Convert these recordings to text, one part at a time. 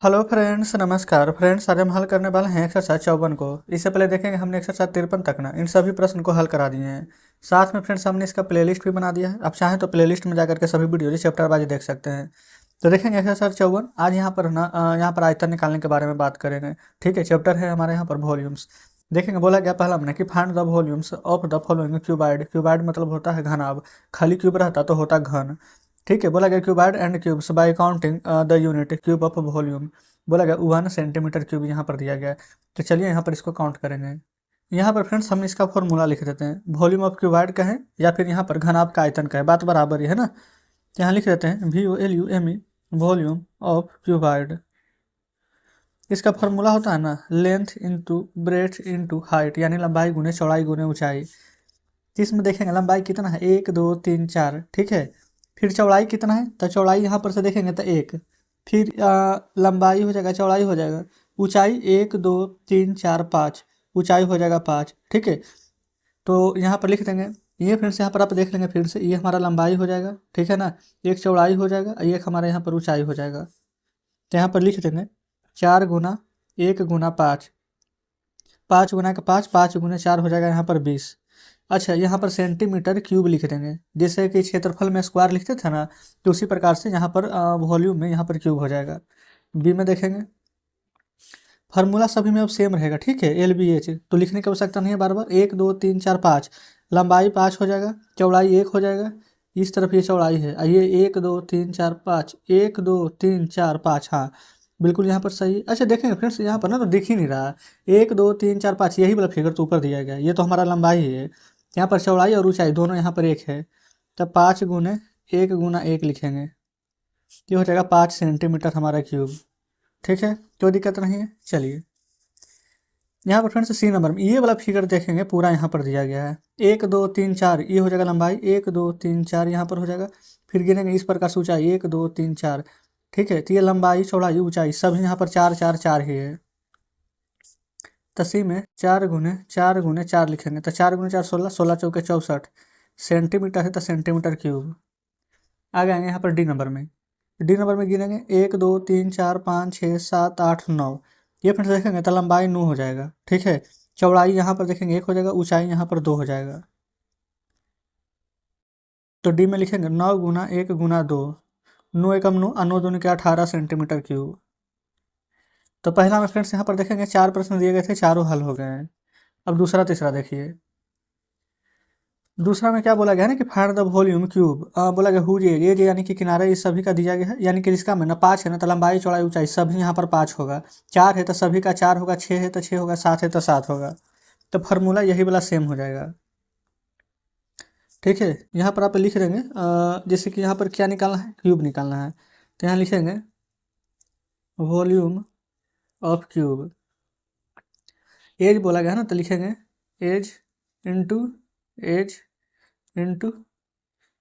Hello friends, नमस्कार friends. आज हम हल करने वाले हैं एक्सरसाइज 54 को। इससे पहले देखेंगे हमने एक्सरसाइज 53 तक ना इन सभी प्रश्न को हल करा दिए हैं। साथ में फ्रेंड्स हमने इसका प्लेलिस्ट भी बना दिया है। आप चाहें तो प्लेलिस्ट में जाकर के सभी वीडियो चैप्टर वाइज देख सकते हैं। तो देखेंगे एक्सरसाइज 54। आज यहाँ पर ना यहाँ पर आयतन निकालने के बारे में बात करेंगे। ठीक है, चैप्टर है हमारे यहाँ पर वॉल्यूम्स। देखेंगे बोला गया पहला हमने कि find the volumes of the following cuboid. Cuboid मतलब होता है घनाभ। खाली क्यूब रहता तो होता घन। ठीक है, बोला गया cuboid and cubes bye counting the unit cube of volume. बोला गया 1 सेंटीमीटर क्यूब यहाँ पर दिया गया है। तो चलिए यहाँ पर इसको काउंट करेंगे। यहाँ पर फ्रेंड्स हम इसका फॉर्मूला लिख देते हैं। वॉल्यूम ऑफ क्यूबाइड का है या फिर यहाँ पर घनाभ का आयतन का है, बात बराबर ही है ना। तो यहाँ लिख देते हैं VOLUME, वॉल्यूम ऑफ क्यूबाइड। इसका फॉर्मूला होता है ना length into breadth into height, यानी लंबाई गुने चौड़ाई गुने ऊंचाई। तो इसमें देखेंगे लंबाई कितना है, 1 2 3 4। ठीक है, फिर चौड़ाई कितना है, तो चौड़ाई यहाँ पर से देखेंगे तो 1। फिर लंबाई हो जाएगा, चौड़ाई हो जाएगा, ऊंचाई 1 2 3 4 5, ऊंचाई हो जाएगा 5। ठीक है, तो यहाँ पर लिख देंगे ये। फिर से यहाँ पर आप देख लेंगे, फिर से ये हमारा लंबाई हो जाएगा। ठीक है ना, एक चौड़ाई हो जाएगा, एक हमारे यहाँ पर ऊंचाई हो जाएगा। तो यहाँ पर लिख देंगे 4 गुना 1 गुना 5, 5 गुना का 5, 5 गुने 4 हो जाएगा यहाँ पर 20। अच्छा, यहाँ पर सेंटीमीटर क्यूब लिख देंगे। जैसे कि क्षेत्रफल में स्क्वायर लिखते थे ना, तो उसी प्रकार से यहाँ पर वॉल्यूम में यहाँ पर क्यूब हो जाएगा। बी में देखेंगे फार्मूला सभी में अब सेम रहेगा। ठीक है, LBH तो लिखने की आवश्यकता नहीं है बार बार। 1 2 3 4 5, लंबाई 5 हो जाएगा, चौड़ाई 1 हो जाएगा। इस तरफ ये चौड़ाई है, ये 1 2 3 4 5, 1 2 3 4 5। हाँ, बिल्कुल यहाँ पर सही। अच्छा देखेंगे फ्रेंड्स, यहाँ पर ना तो दिख ही नहीं रहा। 1 2 3 4 5 यही वाला फिगर तो ऊपर दिया गया है, ये तो हमारा लंबाई है। यहाँ पर चौड़ाई और ऊंचाई दोनों यहाँ पर एक है। तब 5 गुने 1 गुना 1 लिखेंगे, ये हो जाएगा 5 सेंटीमीटर हमारा क्यूब। ठीक है, कोई दिक्कत नहीं है। चलिए यहाँ पर फ्रेंड्स सी नंबर में ये वाला फिगर देखेंगे, पूरा यहाँ पर दिया गया है। 1 2 3 4 ये हो जाएगा लंबाई, 1 2 3 4 यहाँ पर हो जाएगा। फिर गिनेंगे इस प्रकार से ऊंचाई 1 2 3 4। ठीक है, तो ये लंबाई चौड़ाई ऊंचाई सभी यहाँ पर 4 4 4 ही है। तो सी में 4 गुने 4 लिखेंगे, तो 4 गुने 4 16, 16 चौके 64 सेंटीमीटर है, तो सेंटीमीटर क्यूब। आगे आएंगे यहाँ पर डी नंबर में। डी नंबर में गिनेंगे 1 2 3 4 5 6 7 8 9। ये फिर देखेंगे तो लंबाई 9 हो जाएगा। ठीक है, चौड़ाई यहाँ पर देखेंगे 1 हो जाएगा, ऊंचाई यहाँ पर 2 हो जाएगा। तो डी में लिखेंगे 9 गुना 1 गुना 2, 9 एकम 9 और 9 दूनी के 18 सेंटीमीटर क्यूब। तो पहला में फ्रेंड्स यहाँ पर देखेंगे 4 प्रश्न दिए गए थे, चारों हल हो गए हैं। अब दूसरा तीसरा देखिए। दूसरा में क्या बोला गया है ना कि फाइंड द वॉल्यूम क्यूब। बोला गया हुज एज, यानी कि किनारे इस सभी का दिया गया है। यानी कि इसका में ना 5 है ना, तो लंबाई चौड़ाई ऊंचाई सभी यहाँ पर 5 होगा। 4 है तो सभी का 4 होगा, 6 है तो 6 होगा, 7 है तो 7 होगा। तो फार्मूला यही वाला सेम हो जाएगा। ठीक है, यहाँ पर आप लिख देंगे जैसे कि यहाँ पर क्या निकालना है, क्यूब निकालना है। तो यहाँ लिखेंगे वॉल्यूम ऑफ क्यूब। एज बोला गया है ना, तो लिखेंगे edge into edge into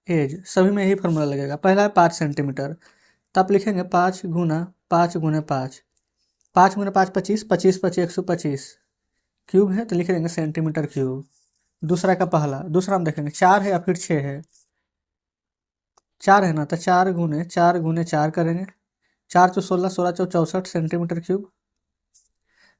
edge. सभी में यही फार्मूला लगेगा। पहला है 5 सेंटीमीटर, तो आप लिखेंगे 5 गुना 5 गुने 5। 5 गुने 5 25, 25 125 क्यूब है, तो लिख देंगे सेंटीमीटर क्यूब। दूसरा का पहला, दूसरा में देखेंगे 4 है या फिर 6 है। 4 है ना, तो 4 गुने 4 करेंगे, 4 चौ 16, 16 चौ 64 सेंटीमीटर क्यूब।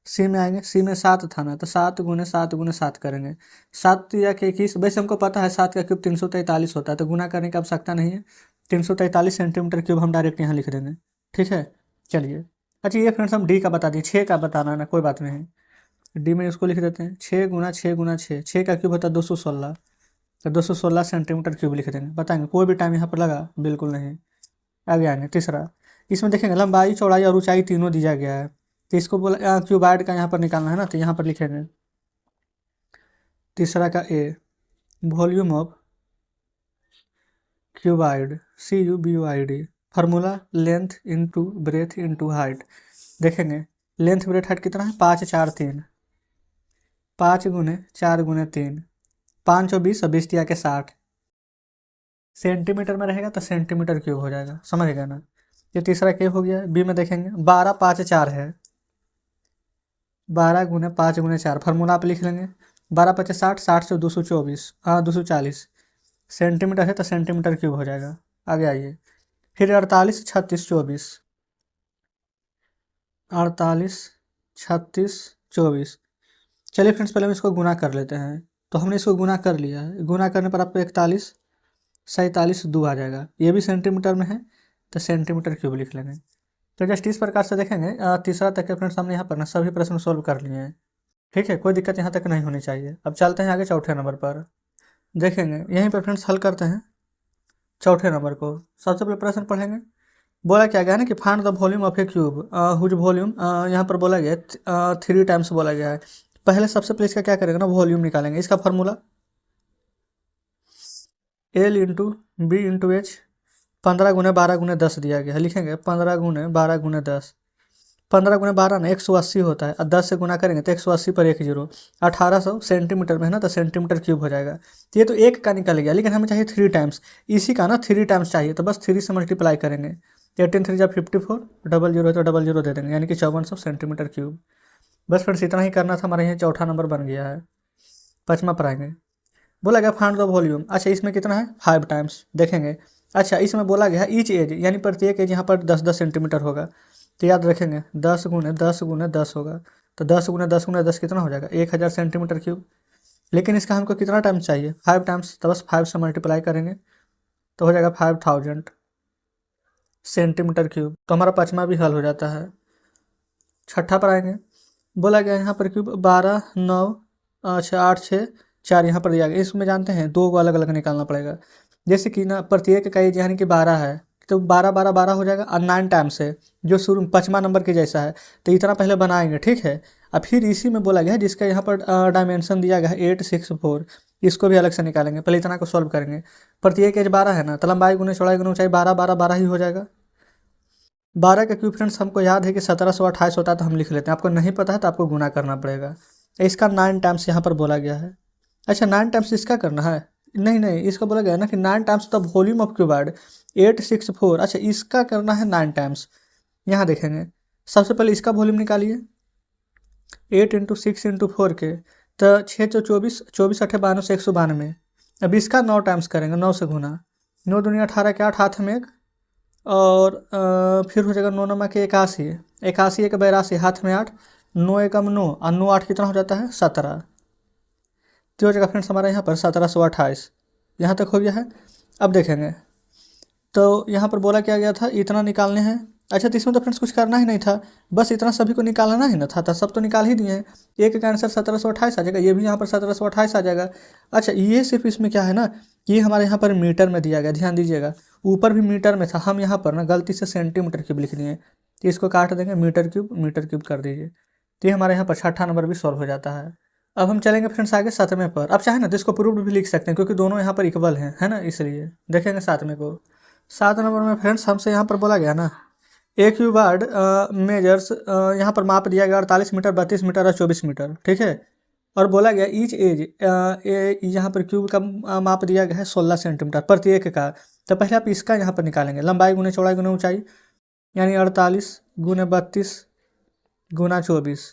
सी में आएंगे, सी में 7 था ना, तो 7 गुने 7 गुने 7 करेंगे। 7 या 21, वैसे हमको पता है 7 का क्यूब 343 होता है, तो गुना करने की आवश्यकता नहीं है। 343 सेंटीमीटर क्यूब हम डायरेक्ट यहाँ लिख देंगे। ठीक है, चलिए। अच्छा ये फ्रेंड्स हम डी का बता दिए, 6 का बताना है ना, कोई बात नहीं। डी में इसको लिख देते हैं 6 गुना 6 गुना 6, 6 का क्यूब होता है 216, तो 216 सेंटीमीटर क्यूब लिख देंगे। बताएंगे कोई भी टाइम यहाँ पर लगा, बिल्कुल नहीं। आगे आएंगे तीसरा। इसमें देखेंगे लंबाई चौड़ाई और ऊंचाई तीनों दिया गया है। तो इसको बोला क्यूबाइड का यहाँ पर निकालना है ना, तो यहाँ पर लिखेंगे तीसरा का A, volume of cuboid, CUBOID। Formula length into breadth into height. देखेंगे लेंथ ब्रेथ हाइट कितना है, 5 4 3, 5 गुने 4 गुने 3, 5 और 20 और 20 के 60 सेंटीमीटर में रहेगा, तो सेंटीमीटर क्यूब हो जाएगा। समझ गए ना। ये तीसरा क्यूब हो गया। बी में देखेंगे 12 5 4 है, 12 गुने 5 गुने 4 फार्मूला आप लिख लेंगे। 12 5 60, 60 से 224, हाँ 240 सेंटीमीटर है, तो सेंटीमीटर क्यूब हो जाएगा। आगे आइए। फिर 48 36 24, 48, 36, 24। चलिए फ्रेंड्स पहले हम इसको गुना कर लेते हैं। तो हमने इसको गुना कर लिया है। गुना करने पर आपको 41, 47 दो आ जाएगा। ये भी सेंटीमीटर में है तो सेंटीमीटर क्यूब लिख लेंगे। तो जस्ट इस प्रकार से देखेंगे तीसरा तक के फ्रेंड्स हमने यहाँ पर ना सभी प्रश्न सोल्व कर लिए हैं। ठीक है, कोई दिक्कत यहाँ तक नहीं होनी चाहिए। अब चलते हैं आगे चौथे नंबर पर। देखेंगे यहीं पर फ्रेंड्स हल करते हैं चौथे नंबर को। सबसे पहले प्रश्न पढ़ेंगे। बोला क्या गया है ना कि find the volume of a cube whose volume यहाँ पर बोला गया है 3 टाइम्स बोला गया है। पहले सबसे पहले इसका क्या करेंगे ना, वॉल्यूम निकालेंगे। इसका formula L into B into H 15 गुने 12 गुने 10 दिया गया है। लिखेंगे 15 गुने 12 गुने 10। 15 गुने 12 ना 180 होता है और 10 से गुना करेंगे तो 180 पर 1 जीरो 1800 सेंटीमीटर में है ना, तो सेंटीमीटर क्यूब हो जाएगा। तो ये तो एक का निकल गया, लेकिन हमें चाहिए 3 टाइम्स। इसी का ना 3 टाइम्स चाहिए, तो बस 3 से मल्टीप्लाई करेंगे। 18 3 जा 54, डबल जीरो है तो डबल जीरो दे देंगे, यानी कि 5400 सेंटीमीटर क्यूब। बस फ्रेंड्स इतना ही करना था, हमारे यहाँ चौथा नंबर बन गया है। पाँचवा पर आएंगे। बोला गया फाइंड द वॉल्यूम। अच्छा इसमें कितना है 5 टाइम्स देखेंगे। अच्छा इसमें बोला गया है ईच एज, यानी प्रत्येक एज यहाँ पर 10-10 सेंटीमीटर होगा। तो याद रखेंगे 10 गुने 10 गुने 10 होगा। तो 10 गुने 10 गुने 10 कितना हो जाएगा 1000 सेंटीमीटर क्यूब। लेकिन इसका हमको कितना टाइम्स चाहिए 5 टाइम्स, तो बस 5 से मल्टीप्लाई करेंगे तो हो जाएगा 5000 सेंटीमीटर क्यूब। तो हमारा पाँचवा भी हल हो जाता है। छठा पर आएंगे। बोला गया यहाँ पर क्यूब 12, 9, अच्छा 8, 6, 4 यहाँ पर दिया गया। इसमें जानते हैं 2 को अलग अलग निकालना पड़ेगा। जैसे कि ना प्रत्येक का एज यानी कि 12 है, तो 12 12 12 हो जाएगा और 9 टाइम्स है जो शुरू पाँचवा नंबर के जैसा है। तो इतना पहले बनाएंगे, ठीक है। अब फिर इसी में बोला गया है जिसका यहाँ पर डायमेंशन दिया गया है 864, इसको भी अलग से निकालेंगे। पहले इतना को सॉल्व करेंगे। प्रत्येक एज 12 है ना, तो लंबाई गुने चौड़ाई गुने ऊंचाई 12 12 12 ही हो जाएगा। 12 का क्यूब फ्रेंड्स हमको याद है कि 1728 होता है, तो हम लिख लेते हैं। आपको नहीं पता है तो आपको गुना करना पड़ेगा। इसका 9 टाइम्स यहाँ पर बोला गया है। अच्छा 9 टाइम्स इसका करना है, नहीं नहीं, इसका बोला गया है ना कि 9 times the volume of cuboid 864। अच्छा इसका करना है 9 टाइम्स। यहाँ देखेंगे सबसे पहले इसका वॉल्यूम निकालिए। 8 इंटू 6 इंटू 4 के, तो 6 चौ 24, 24 अठे 92 से 192। अब इसका 9 टाइम्स करेंगे, 9 से गुना। 9 दूनी 18 के 8 हाथ में एक, और फिर हो जाएगा 9 नमा के 81, 81 एक 82 हाथ में 8, 9 एकम 9 और 9 8 कितना हो जाता है 17। तो हो जाएगा फ्रेंड्स हमारा यहाँ पर 1728। यहाँ तक हो गया है। अब देखेंगे तो यहाँ पर बोला क्या गया था इतना निकालने हैं। अच्छा तो इसमें तो फ्रेंड्स कुछ करना ही नहीं था, बस इतना सभी को निकालना ही ना था, तो सब तो निकाल ही दिए हैं। एक का आंसर 1728 आ जाएगा, ये भी यहाँ पर 1728 आ जाएगा। अच्छा ये सिर्फ इसमें क्या है ना, ये हमारे यहाँ पर मीटर में दिया गया, ध्यान दीजिएगा। ऊपर भी मीटर में था, हम यहाँ पर ना गलती से सेंटीमीटर क्यूब लिख दिए, तो इसको काट देंगे मीटर क्यूब कर दीजिए। तो ये हमारे यहाँ पर छठा नंबर भी सॉल्व हो जाता है। अब हम चलेंगे फ्रेंड्स आगे सातवें पर। अब चाहे ना तो इसको प्रूव्ड भी लिख सकते हैं, क्योंकि दोनों यहाँ पर इक्वल हैं, है ना, इसलिए देखेंगे सातवें को। 7 नंबर में फ्रेंड्स हमसे यहाँ पर बोला गया ना ए क्यूबॉइड मेजर्स, यहाँ पर माप दिया गया 48 मीटर, 32 मीटर और 24 मीटर, ठीक है। और बोला गया ईच एज, यहाँ पर क्यूब का माप दिया गया है 16 सेंटीमीटर प्रत्येक का। तो पहले आप इसका यहाँ पर निकालेंगे, लंबाई गुने चौड़ाई गुने ऊंचाई, यानी 48 गुने 32 गुना 24,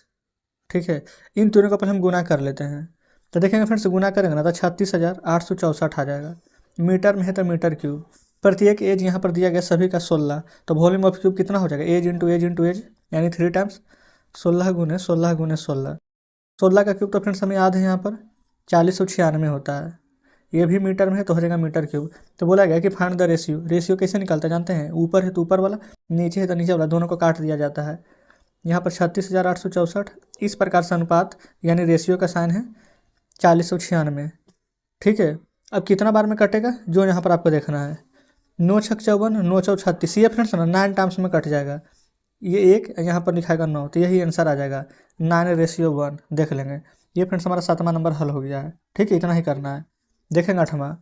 ठीक है। इन दोनों का पहले हम गुना कर लेते हैं। तो देखेंगे फ्रेंड्स गुना करेंगे ना तो 36,864 आ जाएगा। मीटर में है तो मीटर क्यूब। प्रत्येक एज यहाँ पर दिया गया सभी का 16, तो वॉल्यूम ऑफ क्यूब कितना हो जाएगा edge into edge into edge, यानी 3 टाइम्स 16 गुने 16 गुने 16। 16 का क्यूब तो फ्रेंड्स हमें याद है यहाँ पर 4096 होता है। ये भी मीटर में है तो हो जाएगा मीटर क्यूब। तो बोला गया कि फाइंड द रेशियो। रेशियो कैसे निकालते हैं जानते हैं, ऊपर है तो ऊपर वाला, नीचे है तो नीचे वाला, दोनों को काट दिया जाता है। यहाँ पर 36,864, इस प्रकार से अनुपात यानी रेशियो का साइन है 4096, ठीक है। अब कितना बार में कटेगा जो यहाँ पर आपको देखना है, 9 छक 54, 9 चौ 36, ये फ्रेंड्स ना 9 टाइम्स में कट जाएगा। ये एक यहाँ पर लिखाएगा 9, तो यही आंसर आ जाएगा 9:1 देख लेंगे। ये फ्रेंड्स हमारा 7वां नंबर हल हो गया है, ठीक है। इतना ही करना है। देखेंगे 8वां।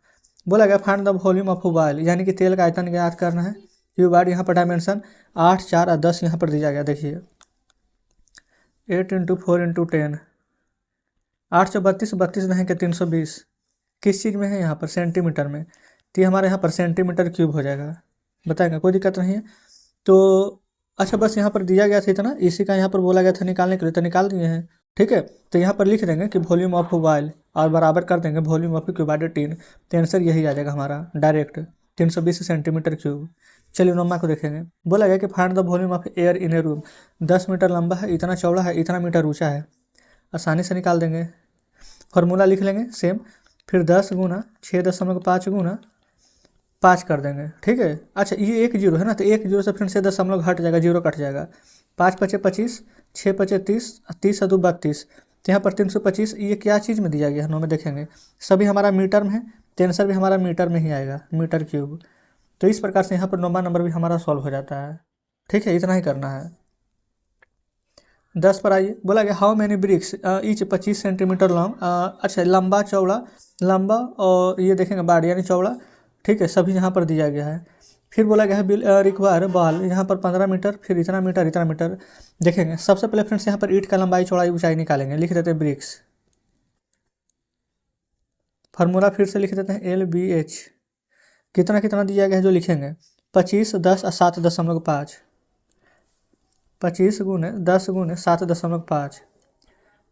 बोला गया find the volume of oil, यानी कि तेल का आयतन ज्ञात करना है। क्यूबॉइड यहाँ पर डायमेंशन 8, 4 और 10 यहाँ पर दिया गया। देखिए 8 इंटू 4 इंटू 10, 8 चौ 32, 32 नहीं के 320। किस चीज़ में है यहाँ पर सेंटीमीटर में, तो ये हमारे यहाँ पर सेंटीमीटर क्यूब हो जाएगा। बताएंगे कोई दिक्कत नहीं है। तो अच्छा बस यहाँ पर दिया गया था इतना, इसी का यहाँ पर बोला गया था निकालने के लिए, तो निकाल दिए हैं, ठीक है। तो यहाँ पर लिख देंगे कि वॉल्यूम ऑफ ऑयल और बराबर कर देंगे वॉल्यूम ऑफ क्यूबॉइड टिन, तो आंसर यही आ जाएगा हमारा डायरेक्ट 320 सेंटीमीटर क्यूब। चलिए नौमा को देखेंगे। बोला गया कि find the volume of air in a room. 10 metre लंबा है, इतना चौड़ा है, इतना मीटर ऊंचा है। आसानी से निकाल देंगे। फॉर्मूला लिख लेंगे सेम, फिर 10 गुना 6.5 गुना 5 कर देंगे। ठीक है। अच्छा ये 1 जीरो है ना, तो 1 जीरो से फिर से 10 हट जाएगा, जीरो कट जाएगा। 5 पचे 25, 6 पचे 30, 30 2 32। तो यहाँ पर 325 ये क्या चीज़ में दिया गया है, में देखेंगे सभी हमारा मीटर में है, तो आंसर भी हमारा मीटर में ही आएगा, मीटर क्यूब। तो इस प्रकार से यहाँ पर 9वां नंबर भी हमारा सॉल्व हो जाता है। ठीक है, इतना ही करना है। 10 पर आइए। बोला गया how many bricks each 25 centimetre long. अच्छा लंबा चौड़ा, लंबा और ये देखेंगे बाड़ यानी चौड़ा। ठीक है, सभी यहाँ पर दिया गया है। फिर बोला गया है बिल रिक्वायर बॉल, यहाँ पर 15 मीटर, फिर इतना मीटर इतना मीटर। देखेंगे सबसे पहले फ्रेंड्स यहाँ पर ईंट का लंबाई चौड़ाई ऊंचाई निकालेंगे। लिख देते हैं ब्रिक्स, फार्मूला फिर से लिख देते हैं LBH। कितना कितना दिया गया है जो लिखेंगे 25 10 और 7.5। 25 गुने 10 गुने 7.5।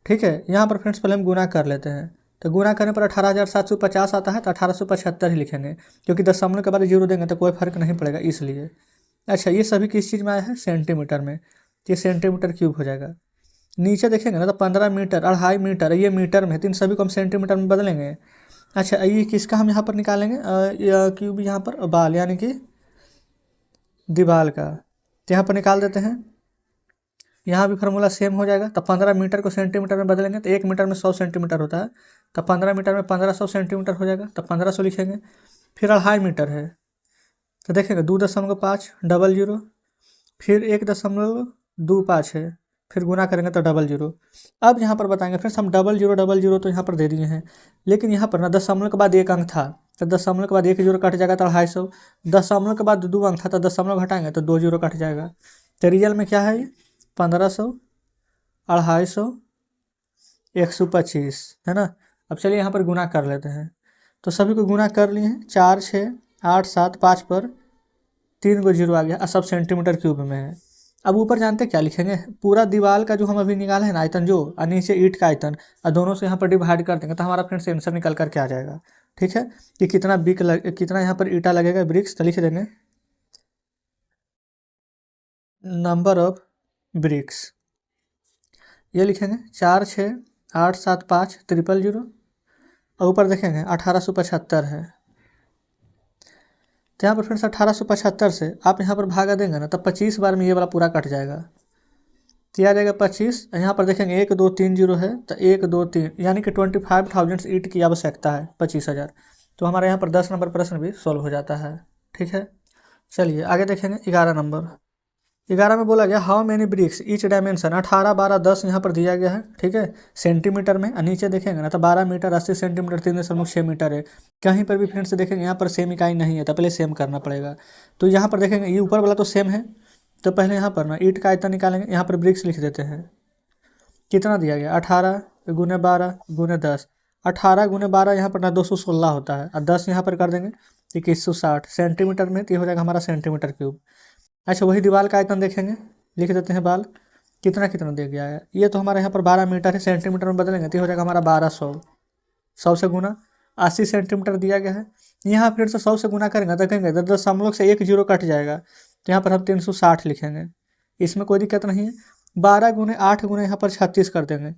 ठीक है, यहाँ पर फ्रेंड्स पहले हम गुना कर लेते हैं। तो गुना करने पर 18,750 आता है, तो 1875 ही लिखेंगे, क्योंकि दशमलव के बाद जीरो देंगे तो कोई फर्क नहीं पड़ेगा इसलिए। अच्छा ये सभी किस चीज़ में आया है, सेंटीमीटर में, ये सेंटीमीटर क्यूब हो जाएगा। नीचे देखेंगे ना तो 15 मीटर, 2.5 मीटर, ये मीटर में है, तो इन सभी को हम सेंटीमीटर में बदलेंगे। अच्छा ये किसका हम यहाँ पर निकालेंगे, क्यूब यहाँ पर बाल यानी कि दीवाल का, तो यहाँ पर निकाल देते हैं। यहाँ भी फार्मूला सेम हो जाएगा। तो 15 मीटर को सेंटीमीटर में बदलेंगे तो 1 मीटर में 100 सेंटीमीटर होता है, तो 15 मीटर में 1500 सेंटीमीटर हो जाएगा, तो 1500 लिखेंगे। फिर 2.5 मीटर है, तो देखेंगे 2.5 डबल जीरो, फिर 1.25 है, फिर गुना करेंगे तो डबल जीरो। अब यहाँ पर बताएंगे फ्रेंड्स हम डबल जीरो तो यहाँ पर दे दिए हैं, लेकिन यहाँ पर ना दशमलव के बाद एक अंक था, तो दशमलव के बाद 1 जीरो कट जाएगा तो 250। दशमलव के बाद 2 अंक था, तो दशमलव घटाएंगे तो 2 जीरो कट जाएगा। तो रियल में क्या है ये 1500, 250, 125 है ना। अब चलिए यहाँ पर गुना कर लेते हैं। तो सभी को गुना कर लिए हैं, 4 6 8 7 5 पर 3 को जीरो आ गया, सब सेंटीमीटर क्यूब में है। अब ऊपर जानते क्या लिखेंगे, पूरा दीवार का जो हम अभी निकाले हैं ना आयतन, जो और नीचे ईंट का आयतन, और दोनों से यहाँ पर डिवाइड कर देंगे तो हमारा फ्रेंड्स आंसर निकल कर क्या आ जाएगा। ठीक है, कि कितना यहाँ पर ईटा लगेगा ब्रिक्स, तो लिख देंगे नंबर ऑफ ब्रिक्स, ये लिखेंगे 4 6 8 7 5 000, और ऊपर देखेंगे 1875 है। तो यहाँ पर फ्रेंड्स 1875 से आप यहाँ पर भागा देंगे ना, तब 25 बार में ये वाला पूरा कट जाएगा, तो आ जाएगा 25। यहाँ पर देखेंगे 1 2 3 जीरो है, तो 1 2 3 यानी कि 25,000 ईंट की आवश्यकता है, 25,000। तो हमारे यहाँ पर 10 नंबर प्रश्न भी सॉल्व हो जाता है। ठीक है, चलिए आगे देखेंगे 11 नंबर। 11 में बोला गया how many bricks each dimension, 18 12 10 यहाँ पर दिया गया है। ठीक है, सेंटीमीटर में, और नीचे देखेंगे ना तो 12 मीटर 80 सेंटीमीटर 3.6 मीटर है। कहीं पर भी फ्रेंड्स देखेंगे यहाँ पर सेम इकाई नहीं है, तो पहले सेम करना पड़ेगा। तो यहाँ पर देखेंगे ये ऊपर वाला तो सेम है, तो पहले यहाँ पर ना ईंट का आयतन निकालेंगे, यहाँ पर ब्रिक्स लिख देते हैं। कितना दिया गया 18 गुने 12 गुने 10, 18 गुने 12 यहाँ पर ना 216 होता है, और 10 यहाँ पर कर देंगे 2160 सेंटीमीटर में, तो ये हो जाएगा हमारा सेंटीमीटर क्यूब। अच्छा वही दीवार का आयतन देखेंगे, लिख देते हैं बाल, कितना कितना दे गया है, ये तो हमारे यहाँ पर 12 मीटर है, सेंटीमीटर में बदलेंगे तो हो जाएगा हमारा 1200। 100 से गुना 80 सेंटीमीटर दिया गया है, यहाँ फिर से 100 से गुना करेंगे देखेंगे 10 से 1 जीरो कट जाएगा, तो यहाँ पर हम 360 लिखेंगे, इसमें कोई दिक्कत नहीं है। 12 गुने 8 गुने यहाँ पर 36 कर देंगे,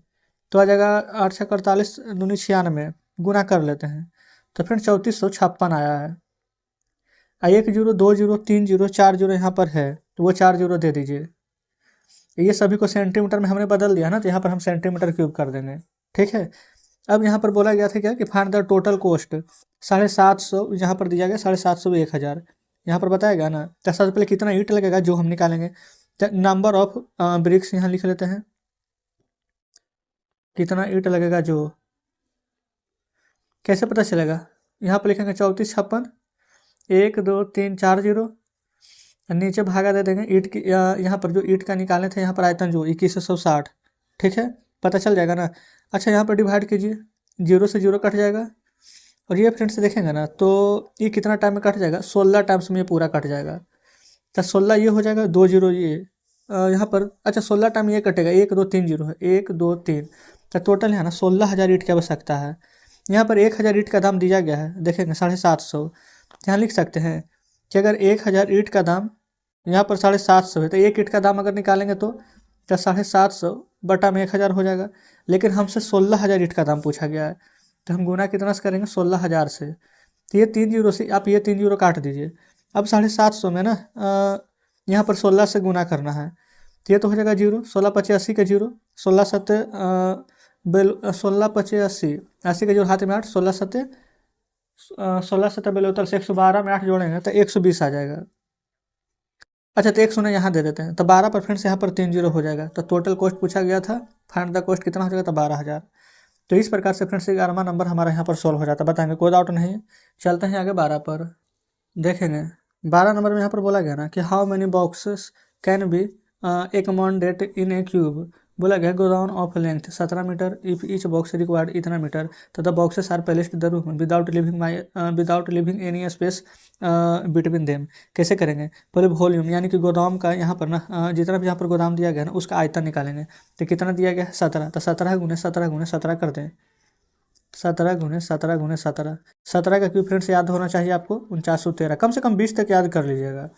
तो आ जाएगा 8 से 48 दूनी 96, गुना कर लेते हैं तो फिर 3456 आया है। 1 जीरो 2 जीरो 3 जीरो 4 जीरो यहाँ पर है, तो वो 4 जीरो दे दीजिए। ये सभी को सेंटीमीटर में हमने बदल दिया ना, तो यहाँ पर हम सेंटीमीटर क्यूब कर देंगे। ठीक है, अब यहाँ पर बोला गया था क्या कि फाइंड द टोटल कॉस्ट, 750 यहाँ पर दिया गया, 750 1000 यहाँ पर बताया गया ना। तो सबसे पहले कितना ईंट लगेगा जो हम निकालेंगे, तो नंबर ऑफ ब्रिक्स यहाँ लिख लेते हैं, कितना ईंट लगेगा जो, कैसे पता चलेगा, यहाँ पर लिखेंगे 3456, 1 2 3 4 जीरो, नीचे भागा दे देंगे ईंट की, यहाँ पर जो ईंट का निकाले थे यहाँ पर आयतन जो 2160। ठीक है, पता चल जाएगा ना। अच्छा यहाँ पर डिवाइड कीजिए, 0 से 0 कट जाएगा, और ये फ्रेंड्स देखेंगे ना तो ये कितना टाइम में कट जाएगा, 16 टाइम्स में ये पूरा कट जाएगा। तो 16 ये हो जाएगा, 2 जीरो ये यहाँ पर, अच्छा 16 टाइम ये कटेगा, 1 2 3 जीरो है, 1 2 3, तो टोटल है ना 16,000 ईंट की आवश्यकता है। यहाँ पर 1000 ईंट का दाम दिया गया है, देखेंगे 750, यहाँ लिख सकते हैं कि अगर 1000 ईंट का दाम यहाँ पर 750 है, तो एक ईंट का दाम अगर निकालेंगे तो क्या 750 बटा में 1000 हो जाएगा। लेकिन हमसे 16,000 ईंट का दाम पूछा गया है, तो हम गुना कितना से करेंगे 16,000 से। तो ये 3 जीरो से आप ये 3 जीरो काट दीजिए। अब 750 में ना यहाँ पर 16 से गुना करना है, तो ये तो हो जाएगा जीरो, 16 × 85 का जीरो, 16 80 का जीरो हाथ में 8, 16 बेलोतर से 112 में 8 जोड़ेंगे तो 120 आ जाएगा। अच्छा, तो 1 शून्य यहाँ दे देते हैं, तो 12 पर फ्रेंड से यहाँ पर 3 जीरो हो जाएगा। तो टोटल कॉस्ट पूछा गया था, फाइंड द कॉस्ट कितना हो जाएगा, तो 12,000। तो इस प्रकार से फ्रेंड्स 11वां नंबर हमारा यहाँ पर सॉल्व हो जाता है। बताएंगे, कोई डाउट नहीं है। चलते हैं आगे 12 पर। देखेंगे 12 नंबर में यहाँ पर बोला गया ना कि how many boxes can be accommodate in a cube. बोला गया godown of length 17 metre, if each box required इतना मीटर, तो the boxes are placed the room without leaving any space between them. कैसे करेंगे, पहले वॉल्यूम यानी कि गोदाम का यहाँ पर ना जितना भी यहाँ पर गोदाम दिया गया ना उसका आयतन निकालेंगे। तो कितना दिया गया है 17, तो 17 × 17 × 17 कर दें। 17 × 17 × 17, 17 का क्यूब फ्रेंड्स याद होना चाहिए आपको 4913, कम से कम 20 तक याद कर लीजिएगा।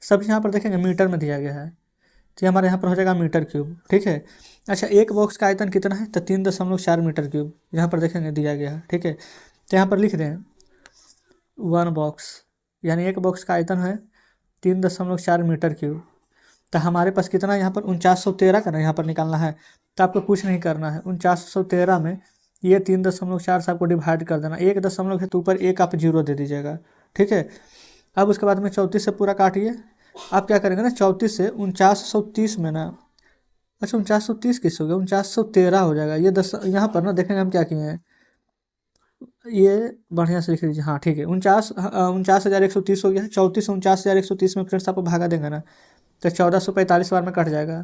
सब यहाँ पर देखेंगे मीटर में दिया गया है, तो हमारे यहाँ पर हो जाएगा मीटर क्यूब। ठीक है। अच्छा, एक बॉक्स का आयतन कितना है, तो 3.4 मीटर क्यूब यहाँ पर देखेंगे दिया गया है। ठीक है, तो यहाँ पर लिख दें 1 बॉक्स, यानी एक बॉक्स का आयतन है 3.4 मीटर क्यूब। तो हमारे पास कितना यहाँ पर 4913 का ना यहाँ पर निकालना है। तो आपको कुछ नहीं करना है, 4913 में ये 3.4 से आपको डिवाइड कर देना, 1 दशमलव है तो ऊपर 1 आप जीरो दे दीजिएगा। ठीक है। अब उसके बाद में 34 से पूरा काटिए। आप क्या करेंगे ना, 34 से 4930 में ना, अच्छा 4930 किस हो गया, 4913 हो जाएगा। ये 10 यहाँ पर ना देखेंगे हम क्या किए हैं, ये बढ़िया से लिख लीजिए। हाँ ठीक है, 49,130 हो गया है। 34 से 49,130 में फ्रेंड्स आपको भागा देंगे ना, तो 1445 बार में कट जाएगा।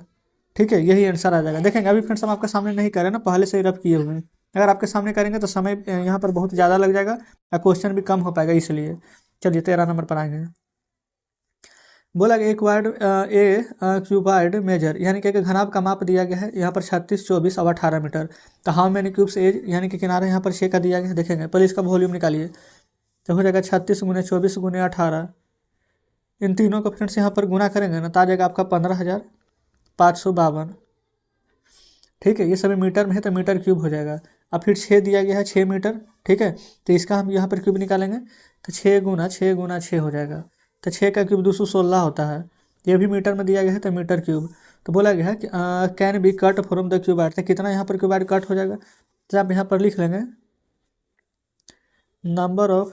ठीक है, यही आंसर आ जाएगा। देखेंगे अभी फ्रेंड्स हम आपके सामने नहीं करें ना, पहले से ही रफ किए हुए हैं। अगर आपके सामने करेंगे तो समय यहाँ पर बहुत ज़्यादा लग जाएगा और क्वेश्चन भी कम हो पाएगा, इसलिए। चलिए 13 नंबर पर आएंगे। बोला कि क्यूबाइड मेजर, यानी कि एक घनाभ का माप दिया गया है यहाँ पर 36, 24 और 18 मीटर। तो हाउ मैनी क्यूब्स एज, यानी कि किनारे यहाँ पर 6 का दिया गया है। देखेंगे पहले इसका वॉल्यूम निकालिए, तो हो जाएगा 36 × 24 × 18। इन तीनों का फ्रेंड्स यहाँ पर गुना करेंगे ना, तो आ जाएगा आपका 15,552। ठीक है, ये सभी मीटर में है तो मीटर क्यूब हो जाएगा। अब फिर 6 दिया गया है 6 मीटर। ठीक है, तो इसका हम यहाँ पर क्यूब निकालेंगे, तो 6 × 6 × 6 हो जाएगा। तो 6 का क्यूब 216 होता है। ये भी मीटर में दिया गया है तो मीटर क्यूब। तो बोला गया है कि can be cut from the cuboid, तो कितना यहाँ पर क्यूबाइड कट हो जाएगा, तो आप यहाँ पर लिख लेंगे number of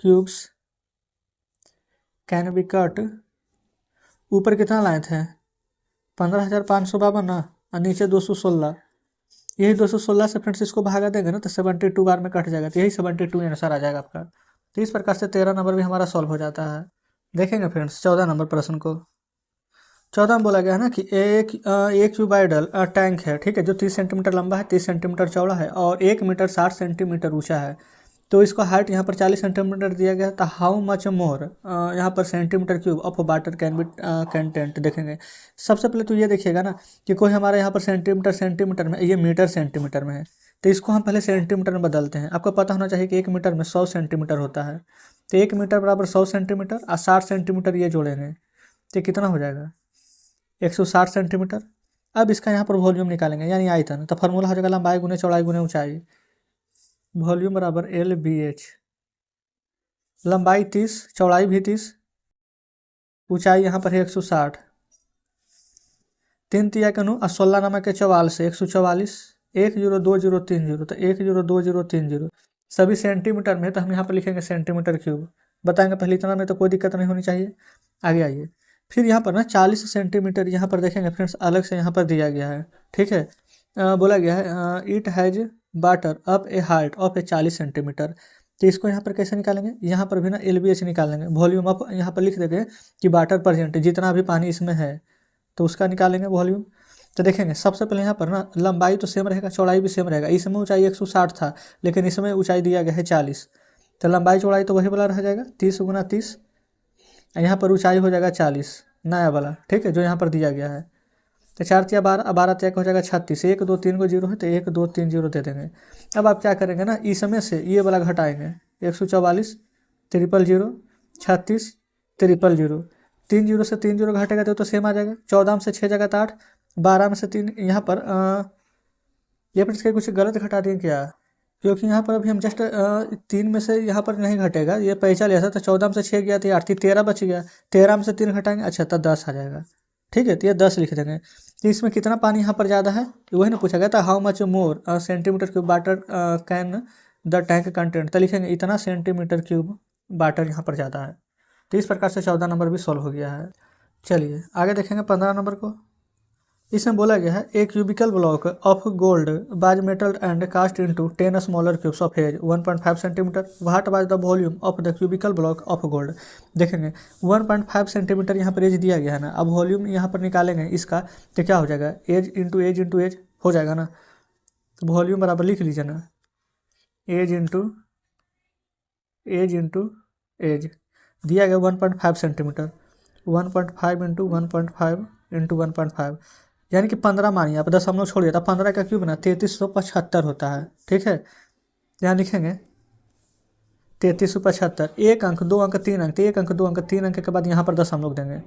cubes can be cut. ऊपर कितना लाए थे 15,552 ना, और नीचे 216। यही 216 से फ्रेंड्स इसको भागा देंगे ना, तो 72 बार में कट जाएगा। तो यही 72 आंसर आ जाएगा आपका। तो इस प्रकार से 13 नंबर भी हमारा सॉल्व हो जाता है। देखेंगे फ्रेंड्स 14 नंबर प्रश्न को। 14 में बोला गया है ना कि एक क्यूबाइडल टैंक है। ठीक है, जो 30 सेंटीमीटर लंबा है, 30 सेंटीमीटर चौड़ा है और 1 मीटर 60 सेंटीमीटर ऊंचा है। तो इसको हाइट यहाँ पर 40 सेंटीमीटर दिया गया था। हाउ मच मोर यहाँ पर centimetre cube of water can be content. देखेंगे सबसे पहले तो ये देखिएगा ना कि कोई हमारे यहाँ पर सेंटीमीटर में, ये मीटर सेंटीमीटर में है, तो इसको हम पहले सेंटीमीटर में बदलते हैं। आपको पता होना चाहिए कि 1 मीटर में 100 सेंटीमीटर होता है। तो 1 मीटर बराबर 100 सेंटीमीटर और 60 सेंटीमीटर ये जोड़ेंगे तो कितना हो जाएगा 160 सेंटीमीटर। अब इसका यहाँ पर वॉल्यूम निकालेंगे यानी आयतन। तो फार्मूला हो जाएगा लंबाई गुने चौड़ाई गुने ऊंचाई। वॉल्यूम बराबर LBH। लंबाई 30, चौड़ाई भी 30, ऊंचाई यहाँ पर है 160। 3 तिया के 9 और 16 नमक के 44 से 144। 102030, तो 102030 सभी सेंटीमीटर में, तो हम यहाँ पर लिखेंगे सेंटीमीटर क्यूब। बताएंगे पहले इतना में तो कोई दिक्कत नहीं होनी चाहिए। आगे आइए, फिर यहाँ पर ना 40 सेंटीमीटर यहाँ पर देखेंगे फ्रेंड्स अलग से यहाँ पर दिया गया है। ठीक है, बोला गया है it has water up A height of A 40 centimetre. तो इसको यहाँ पर कैसे निकालेंगे, यहाँ पर भी ना LBH निकालेंगे। वॉल्यूम ऑफ यहाँ पर लिख देंगे कि वाटर परसेंट, जितना भी पानी इसमें है तो उसका निकालेंगे वॉल्यूम। तो देखेंगे सबसे पहले यहाँ पर ना लंबाई तो सेम रहेगा, चौड़ाई भी सेम रहेगा। इसमें ऊंचाई 160 था लेकिन इसमें ऊंचाई दिया गया है 40, तो लंबाई चौड़ाई तो वही वाला रह जाएगा 30 × 30। यहाँ पर ऊंचाई हो जाएगा 40 नया वाला। ठीक है, जो यहाँ पर दिया गया है। तो 4 तिया 12, 12 तिया हो जाएगा 36। 1 2 3 को जीरो है तो 1 2 3 0 दे देंगे। अब आप क्या करेंगे ना, इसमें से ये वाला घटाएंगे 144 000 36 ट्रिपल जीरो, 3 जीरो से 3 जीरो घटेगा तो सेम आ जाएगा। 14 में से 6 जगह तो 8, 12 में से 3 यहाँ पर ये फ्रेंड्स के कुछ गलत घटा दिए क्या, क्योंकि यहाँ पर अभी हम जस्ट 3 में से यहाँ पर नहीं घटेगा, ये पैसा लिया था तो 14 में से 6 गया तो 8 थी, 13 बच गया, 13 में से 3 घटाएंगे, अच्छा तो 10 आ जाएगा। ठीक है, तो ये 10 लिख देंगे। तो इसमें कितना पानी यहाँ पर ज़्यादा है, तो वही ना पूछा गया था, how much more centimetre cube water can the tank content, तो लिखेंगे इतना सेंटीमीटर क्यूब वाटर यहाँ पर ज़्यादा है। तो इस प्रकार से 14 नंबर भी सॉल्व हो गया है। चलिए आगे देखेंगे 15 नंबर को। इसमें बोला गया है a cubical block of gold was metal and cast into 10 smaller cubes of edge 1.5 centimetre, what was the volume of the cubical block of gold. देखेंगे 1.5 सेंटीमीटर यहाँ पर एज दिया गया है ना, अब वॉल्यूम यहाँ पर निकालेंगे इसका तो क्या हो जाएगा, एज इंटू एज हो जाएगा ना, तो वॉल्यूम बराबर लिख लीजिए ना, एज इंटू एज दिया गया 1.5 सेंटीमीटर, 1.5 इंटू 1.5 इंटू 1.5 यानी कि 15 मानिए आप, 10 हम लोग छोड़ दिया था, 15 का क्यूब ना 3375 होता है। ठीक है, यहाँ लिखेंगे 3375, एक अंक 2 अंक 3 अंक, 1 अंक 2 अंक 3 अंक के बाद यहाँ पर 10 हम लोग देंगे।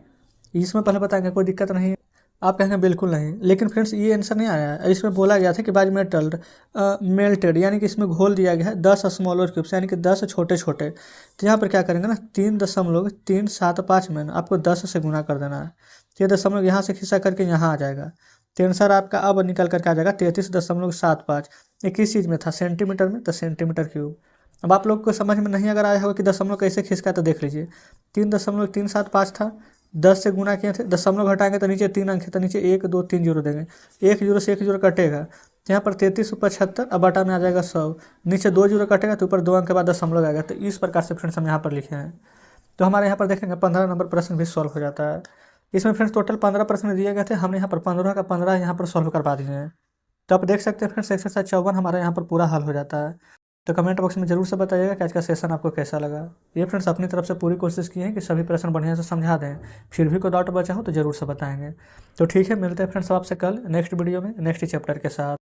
इसमें पहले बताएंगे कोई दिक्कत नहीं है, आप कहेंगे बिल्कुल नहीं, लेकिन फ्रेंड्स ये आंसर नहीं आया है। इसमें बोला गया था कि बाज मेटल मेल्टेड, यानी कि इसमें घोल दिया गया है 10 स्मॉलर क्यूब्स, यानी कि 10 छोटे छोटे। तो यहाँ पर क्या करेंगे ना, 3.375 में आपको 10 से गुना कर देना है, ये दशमलव यहाँ से खिस्सा करके यहाँ आ जाएगा, तो आंसर आपका अब निकल करके आ जाएगा 33.75। ये किस चीज़ में था, सेंटीमीटर में, तो सेंटीमीटर क्यूब। अब आप लोग को समझ में नहीं अगर आया होगा कि दशमलव कैसे खिसका, तो देख लीजिए 3.375 था, 10 से गुना किए थे, दशमलव घटाएंगे तो नीचे 3 अंक है, तो नीचे 1 2 3 जीरो देंगे, 1 जीरो से 1 जीरो कटेगा, तो यहाँ पर 3375, अब बटा में आ जाएगा 100, नीचे 2 जीरो कटेगा तो ऊपर 2 अंक के बाद दशमलव आएगा। तो इस प्रकार से फ्रेंड्स हम यहाँ पर लिखे हैं। तो हमारे यहाँ पर देखेंगे 15 नंबर प्रश्न भी सॉल्व हो जाता है। इसमें फ्रेंड्स टोटल 15 प्रश्न दिए गए थे, हमने यहाँ पर 15 का 15 यहाँ पर सॉल्व करवा दिए हैं। तो आप देख सकते हैं फ्रेंड्स एक्सरसाइज 54 हमारा यहाँ पर पूरा हल हो जाता है। तो कमेंट बॉक्स में जरूर से बताइएगा कि आज का सेशन आपको कैसा लगा। ये फ्रेंड्स अपनी तरफ से पूरी कोशिश की है कि सभी प्रश्न बढ़िया से समझा दें, फिर भी कोई डाउट बचा हो तो ज़रूर से बताएंगे। तो ठीक है, मिलते हैं फ्रेंड्स आपसे कल नेक्स्ट वीडियो में नेक्स्ट चैप्टर के साथ।